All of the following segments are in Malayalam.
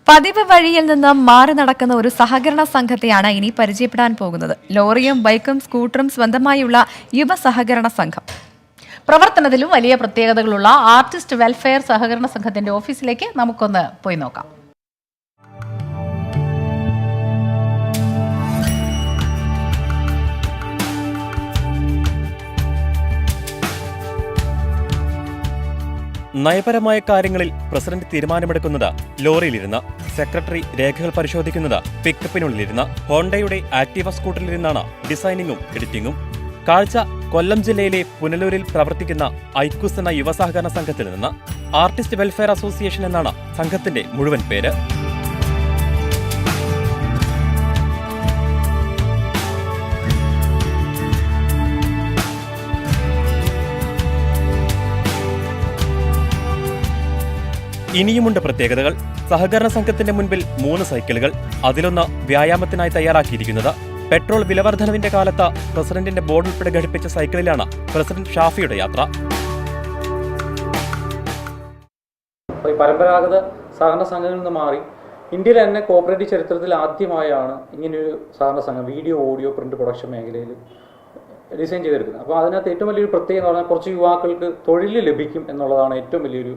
പതിവ് വഴിയിൽ നിന്ന് മാറി നടക്കുന്ന ഒരു സഹകരണ സംഘത്തെയാണ് ഇനി പരിചയപ്പെടാൻ പോകുന്നത്. ലോറിയും ബൈക്കും സ്കൂട്ടറും സ്വന്തമായുള്ള യുവ സഹകരണ സംഘം. പ്രവർത്തനത്തിലും വലിയ പ്രത്യേകതകളുള്ള ആർട്ടിസ്റ്റ് വെൽഫെയർ സഹകരണ സംഘത്തിന്റെ ഓഫീസിലേക്ക് നമുക്കൊന്ന് പോയി നോക്കാം. നയപരമായ കാര്യങ്ങളിൽ പ്രസിഡന്റ് തീരുമാനമെടുക്കുന്നത് ലോറിയിലിരുന്ന്, സെക്രട്ടറി രേഖകൾ പരിശോധിക്കുന്നത് പിക്കപ്പിനുള്ളിലിരുന്ന്, ഹോണ്ടയുടെ ആക്ടീവ സ്കൂട്ടറിലിരുന്നാണ് ഡിസൈനിങ്ങും എഡിറ്റിംഗും. കാഴ്ച കൊല്ലം ജില്ലയിലെ പുനലൂരിൽ പ്രവർത്തിക്കുന്ന ഐക്യൂസ് എന്ന യുവസഹകരണ സംഘത്തിൽ നിന്ന്. ആർട്ടിസ്റ്റ് വെൽഫെയർ അസോസിയേഷൻ എന്നാണ് സംഘത്തിന്റെ മുഴുവൻ പേര്. ഇനിയുമുണ്ട് പ്രത്യേകതകൾ. സഹകരണ സംഘത്തിന്റെ മുൻപിൽ 3 സൈക്കിളുകൾ. അതിലൊന്ന് വ്യായാമത്തിനായി തയ്യാറാക്കിയിരിക്കുന്നത്. പെട്രോൾ വിലവർദ്ധനവിന്റെ കാലത്ത് പ്രസിഡന്റിന്റെ ബോർഡ് ഉൾപ്പെടെ ഘടിപ്പിച്ച സൈക്കിളിലാണ് പ്രസിഡന്റ് ഷാഫിയുടെ യാത്ര. പരമ്പരാഗത സഹകരണ സംഘങ്ങളിൽ നിന്ന് മാറി ഇന്ത്യയിലെ തന്നെ കോപ്പറേറ്റീവ് ചരിത്രത്തിൽ ആദ്യമായാണ് ഇങ്ങനെയൊരു സഹകരണ സംഘം വീഡിയോ, ഓഡിയോ, പ്രിന്റ് പ്രൊഡക്ഷൻ മേഖലയിൽ ഡിസൈൻ ചെയ്തെടുക്കുന്നത്. അപ്പോൾ അതിനകത്ത് ഏറ്റവും വലിയൊരു പ്രത്യേകത എന്ന് പറഞ്ഞാൽ കുറച്ച് യുവാക്കൾക്ക് തൊഴിൽ ലഭിക്കും എന്നുള്ളതാണ് ഏറ്റവും വലിയൊരു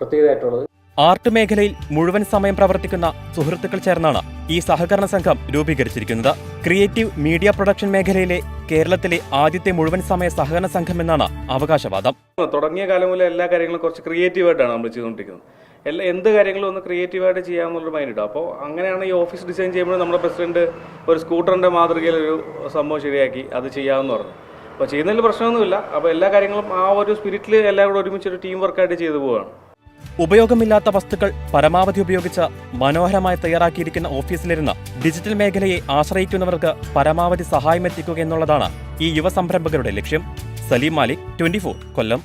പ്രത്യേകതയായിട്ടുള്ളത്. ആർട്ട് മേഖലയിൽ മുഴുവൻ സമയം പ്രവർത്തിക്കുന്ന സുഹൃത്തുക്കൾ ചേർന്നാണ് ഈ സഹകരണ സംഘം രൂപീകരിച്ചിരിക്കുന്നത്. ക്രിയേറ്റീവ് മീഡിയ പ്രൊഡക്ഷൻ മേഖലയിലെ കേരളത്തിലെ ആദ്യത്തെ മുഴുവൻ സമയ സഹകരണ സംഘം എന്നാണ് അവകാശവാദം. തുടങ്ങിയ കാലം മുതലേ എല്ലാ കാര്യങ്ങളും കുറച്ച് ക്രിയേറ്റീവായിട്ടാണ് നമ്മൾ ചെയ്തുകൊണ്ടിരിക്കുന്നത്. എന്ത് കാര്യങ്ങളും ഒന്ന് ക്രിയേറ്റീവായിട്ട് ചെയ്യാമെന്നുള്ളൊരു മൈൻഡ് ഇടും. അപ്പോൾ അങ്ങനെയാണ് ഈ ഓഫീസ് ഡിസൈൻ ചെയ്യുമ്പോൾ നമ്മുടെ പ്രസിഡന്റ് ഒരു സ്കൂട്ടറിന്റെ മാതൃകയിൽ ഒരു സംഭവം ശരിയാക്കി അത് ചെയ്യാമെന്ന് പറഞ്ഞു. അപ്പോൾ ചെയ്യുന്നതിൽ പ്രശ്നമൊന്നുമില്ല. അപ്പോൾ എല്ലാ കാര്യങ്ങളും ആ ഒരു സ്പിരിറ്റിൽ എല്ലാവരും ഒരുമിച്ചൊരു ടീം വർക്കായിട്ട് ചെയ്തു പോവുകയാണ്. ഉപയോഗമില്ലാത്ത വസ്തുക്കൾ പരമാവധി ഉപയോഗിച്ച് മനോഹരമായി തയ്യാറാക്കിയിരിക്കുന്ന ഓഫീസിലിരുന്ന് ഡിജിറ്റൽ മേഖലയെ ആശ്രയിക്കുന്നവർക്ക് പരമാവധി സഹായം എത്തിക്കുക എന്നുള്ളതാണ് ഈ യുവ സംരംഭകരുടെ ലക്ഷ്യം. സലീം മാലിക്, 24 കൊല്ലം.